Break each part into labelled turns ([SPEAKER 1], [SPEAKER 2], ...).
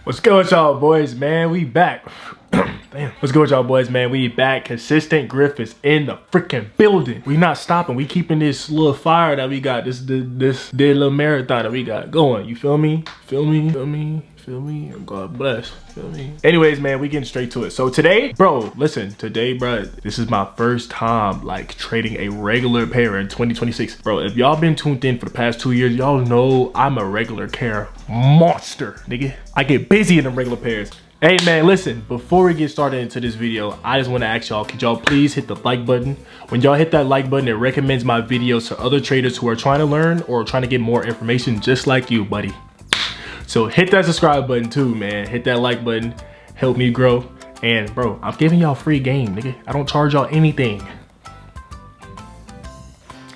[SPEAKER 1] What's good with y'all boys, man? We back. Damn. What's good with y'all boys, man? We back. Consistent Griff is in the freaking building. We not stopping. We keeping this little fire that we got, this little marathon that we got going. You feel me? Feel me? Feel me? Feel me? God bless. Feel me? Anyways, man, we getting straight to it. So today, bro, listen, this is my first time like trading a regular pair in 2026. Bro, if y'all been tuned in for the past 2 years, y'all know I'm a regular pair monster, nigga. I get busy in them regular pairs. Hey man, listen, before we get started into this video, I just want to ask y'all, could y'all please hit the like button? When y'all hit that like button, it recommends my videos to other traders who are trying to learn or trying to get more information just like you, buddy. So hit that subscribe button too, man. Hit that like button, help me grow. And bro, I'm giving y'all free game, nigga. I don't charge y'all anything.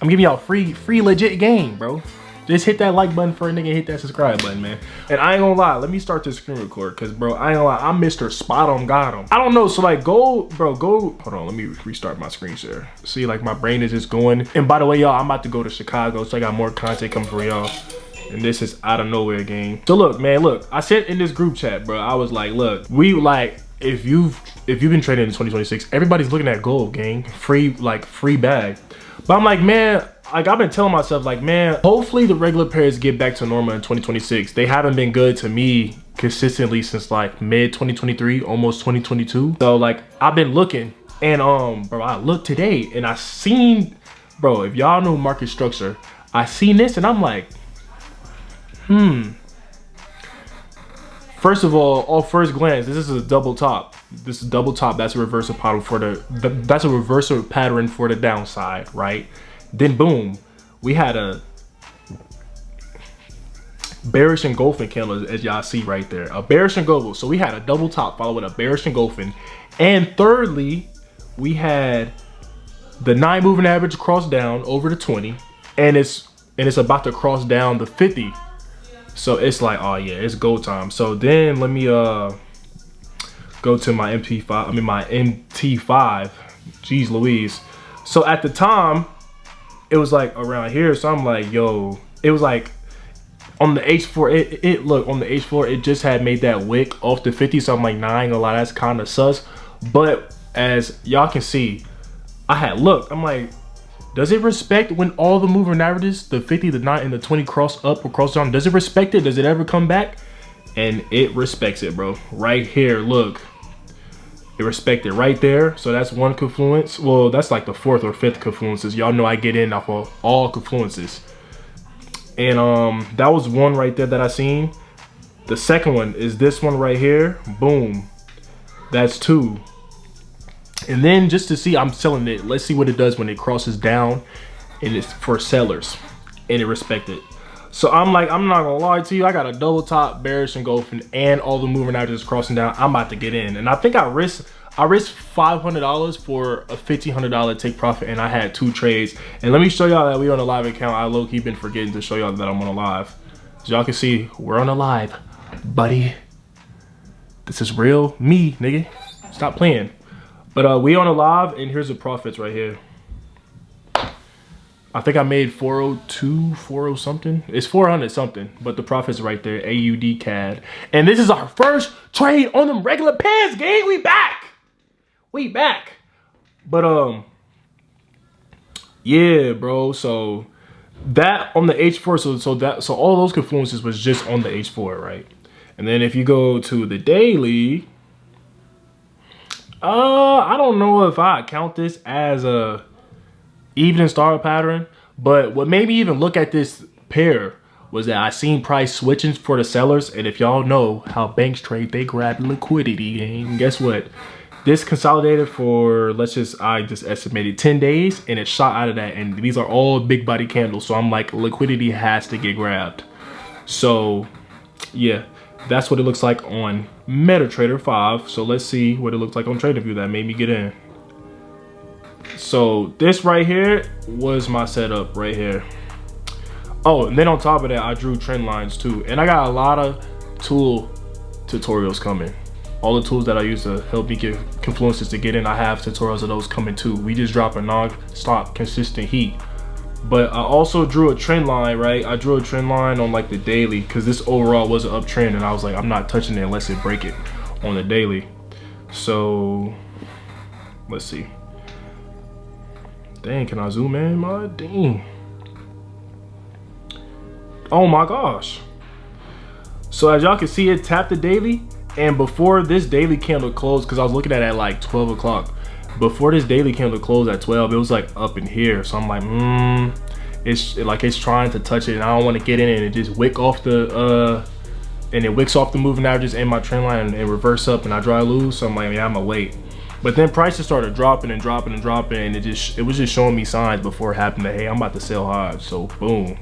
[SPEAKER 1] I'm giving y'all free legit game, bro. Just hit that like button for a nigga, hit that subscribe button, man. And I ain't gonna lie, let me start this screen record, cause bro, I ain't gonna lie, I'm Mr. Spot on got him. I don't know, so like go, hold on, let me restart my screen share. See, like my brain is just going. And by the way, y'all, I'm about to go to Chicago, so I got more content coming for y'all. And this is out of nowhere game. So look, man, look, I said in this group chat, bro, I was like, look, we like, if you've been trading in 2026, everybody's looking at gold, gang, free bag. But I'm like, man, like I've been telling myself, like, man, hopefully the regular pairs get back to normal in 2026. They haven't been good to me consistently since like mid 2023, almost 2022. So like I've been looking, and bro, I looked today and I seen, bro, if y'all know market structure, I seen this and I'm like, First of all, off first glance, this is a double top. This is double top. That's a reversal pattern for that's a reversal pattern for the downside, right? Then boom, we had a bearish engulfing candle, as y'all see right there. A bearish engulfing. So we had a double top followed with a bearish engulfing, and thirdly, we had the 9 moving average cross down over the 20, and it's about to cross down the 50. So it's like, oh yeah, it's go time. So then let me go to my my MT5. Jeez Louise. So at the time, it was like around here. So I'm like, yo, it was like on the H4, look, on the H4, it just had made that wick off the 50. So I'm like, nah, I ain't gonna lie, that's kind of sus. But as y'all can see, I had looked, I'm like, does it respect when all the moving averages, the 50, the 9, and the 20 cross up or cross down? Does it respect it? Does it ever come back? And it respects it, bro. Right here, look. It respected right there. So that's one confluence. Well, that's like the 4th or 5th confluences. Y'all know I get in off of all confluences. And that was one right there that I seen. The second one is this one right here. Boom. That's 2. And then just to see, I'm selling it. Let's see what it does when it crosses down, and it's for sellers, and it respected. So I'm like, I'm not gonna lie to you, I got a double top, bearish engulfing, and all the moving averages crossing down. I'm about to get in, and I think I risked $500 for a $1,500 take profit, and I had 2 trades. And let me show y'all that we on a live account. I low-key been forgetting to show y'all that I'm on a live. So y'all can see we're on a live, buddy. This is real me, nigga. Stop playing. But we on a live, and here's the profits right here. I think I made 402, 40 something. It's 400 something, but the profits right there, AUDCAD. And this is our first trade on them regular pairs, gang. We back. We back. But yeah, bro. So that on the H4, so all those confluences was just on the H4, right? And then if you go to the daily, I don't know if I count this as a evening star pattern, but what made me even look at this pair was that I seen price switching for the sellers. And if y'all know how banks trade, they grab liquidity, and guess what? This consolidated for, I just estimated 10 days, and it shot out of that. And these are all big body candles. So I'm like, liquidity has to get grabbed. So yeah, that's what it looks like on MetaTrader 5. So let's see what it looks like on TradingView that made me get in. So this right here was my setup right here. Oh, and then on top of that, I drew trend lines too. And I got a lot of tool tutorials coming. All the tools that I use to help me get confluences to get in, I have tutorials of those coming too. We just drop a non-stop consistent heat But I also drew a trend line, right? I drew a trend line on like the daily because this overall was an uptrend, and I was like, I'm not touching it unless it break it on the daily. So let's see. Dang, can I zoom in? My dang. Oh my gosh. So as y'all can see, it tapped the daily, and before this daily candle closed, because I was looking at it at like 12 o'clock. Before this daily candle closed at 12, it was like up in here. So I'm like, it's trying to touch it, and I don't want to get in it and it just wick off the and it wicks off the moving averages in my trend line and reverse up, and I dry lose. So I'm like, yeah, I'm gonna wait. But then prices started dropping and dropping and dropping, and it was just showing me signs before it happened that, hey, I'm about to sell high. So boom,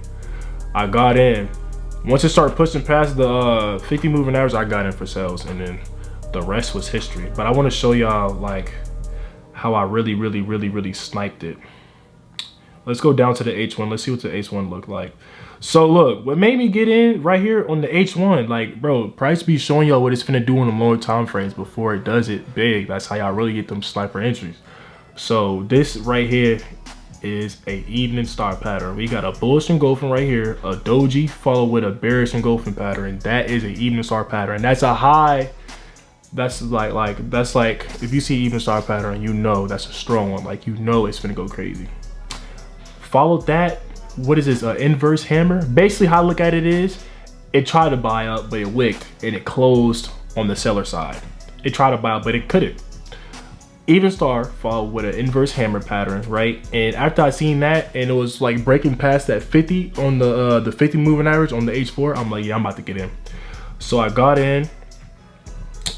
[SPEAKER 1] I got in. Once it started pushing past the 50 moving average, I got in for sales, and then the rest was history. But I want to show y'all like how I really sniped it. Let's go down to the H1. Let's see what the H1 looked like. So look, what made me get in right here on the H1, like, bro, price be showing y'all what it's finna do in the lower time frames before it does it big. That's how y'all really get them sniper entries. So this right here is a evening star pattern. We got a bullish engulfing right here, a doji followed with a bearish engulfing pattern. That is an evening star pattern. That's a high. That's like if you see evening star pattern, you know that's a strong one. Like, you know it's finna go crazy. Followed that. What is this? An inverse hammer. Basically, how I look at it is, it tried to buy up, but it wicked and it closed on the seller side. It tried to buy up, but it couldn't. Even star followed with an inverse hammer pattern, right? And after I seen that, and it was like breaking past that 50 on the 50 moving average on the H4, I'm like, yeah, I'm about to get in. So I got in,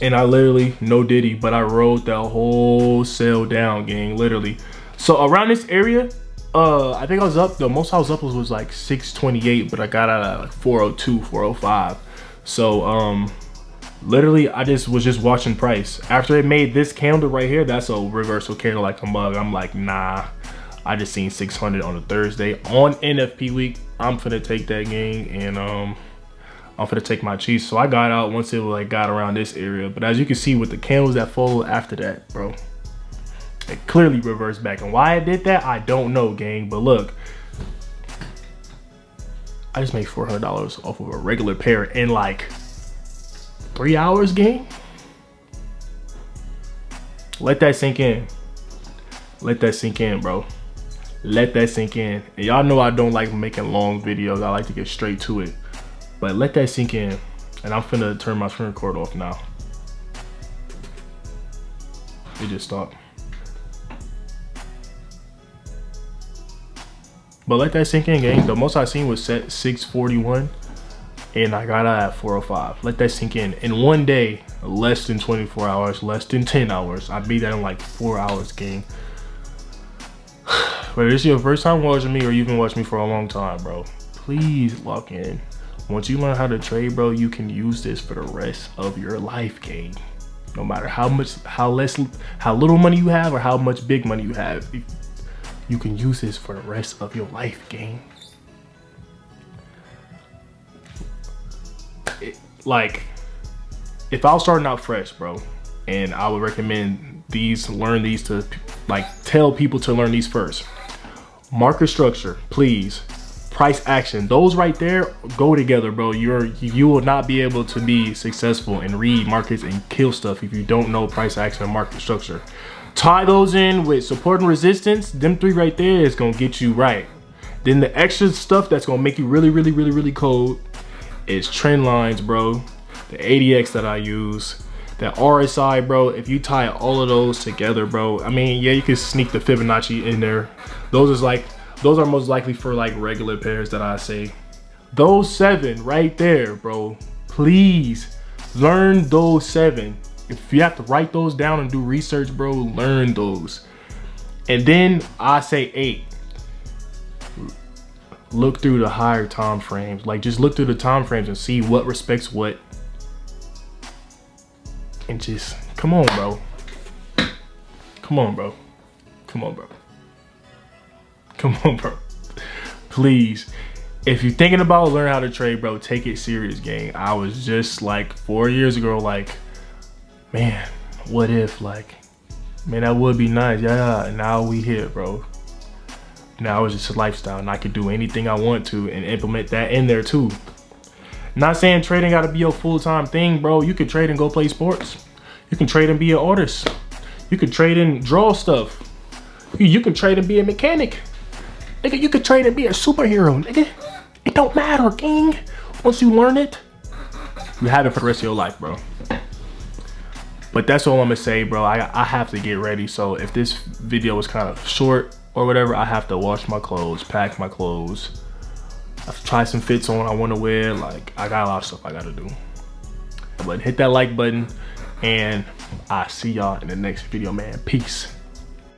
[SPEAKER 1] and I literally, no diddy, but I rode that whole sell down, gang, literally. So around this area, I think I was up, the most I was up was like 628, but I got out at like 402, 405. So literally I was just watching price. After it made this candle right here, that's a reversal candle like a mug. I'm like, nah, I just seen 600 on a Thursday on NFP week. I'm finna take that game, and I'm finna take my cheese. So I got out once it like got around this area, but as you can see with the candles that followed after that, bro, it clearly reversed back. And why I did that, I don't know, gang. But look, I just made $400 off of a regular pair in like 3 hours, gang. Let that sink in. Let that sink in, bro. Let that sink in. And y'all know I don't like making long videos. I like to get straight to it. But let that sink in. And I'm finna turn my screen record off now. It just stopped. But let that sink in, gang. The most I seen was set 641, and I got out at 405. Let that sink in. In one day, less than 24 hours, less than 10 hours. I beat that in like 4 hours, gang. Whether this is your first time watching me or you've been watching me for a long time, bro, please lock in. Once you learn how to trade, bro, you can use this for the rest of your life, gang. No matter how little money you have or how much big money you have. You can use this for the rest of your life, gang. Like, if I was starting out fresh, bro, and I would recommend these, learn these to, like, tell people to learn these first. Market structure, please. Price action, those right there go together, bro. You will not be able to be successful and read markets and kill stuff if you don't know price action and market structure. Tie those in with support and resistance. Them three right there is gonna get you right. Then the extra stuff that's gonna make you really cold is trend lines, bro. The ADX that I use, that RSI, bro. If you tie all of those together, bro, I mean, yeah, you can sneak the Fibonacci in there. Those are most likely for like regular pairs that I say. Those 7 right there, bro. Please learn those 7. If you have to write those down and do research, bro, learn those. And then I say 8. Look through the higher time frames. Like, just look through the time frames and see what respects what. And just, come on, bro. Come on, bro. Come on, bro. Come on, bro. Please. If you're thinking about learning how to trade, bro, take it serious, gang. I was just like 4 years ago, like, man, what if, like, man, that would be nice. Yeah, now we here, bro. Now it's just a lifestyle, and I can do anything I want to and implement that in there too. Not saying trading gotta be your full-time thing, bro. You can trade and go play sports. You can trade and be an artist. You can trade and draw stuff. You can trade and be a mechanic. Nigga, you can trade and be a superhero, nigga. It don't matter, king. Once you learn it, you have it for the rest of your life, bro. But that's all I'm gonna say, bro. I have to get ready. So if this video was kind of short or whatever, I have to wash my clothes, pack my clothes. I have to try some fits on I want to wear. Like, I got a lot of stuff I gotta do. But hit that like button, and I'll see y'all in the next video, man. Peace.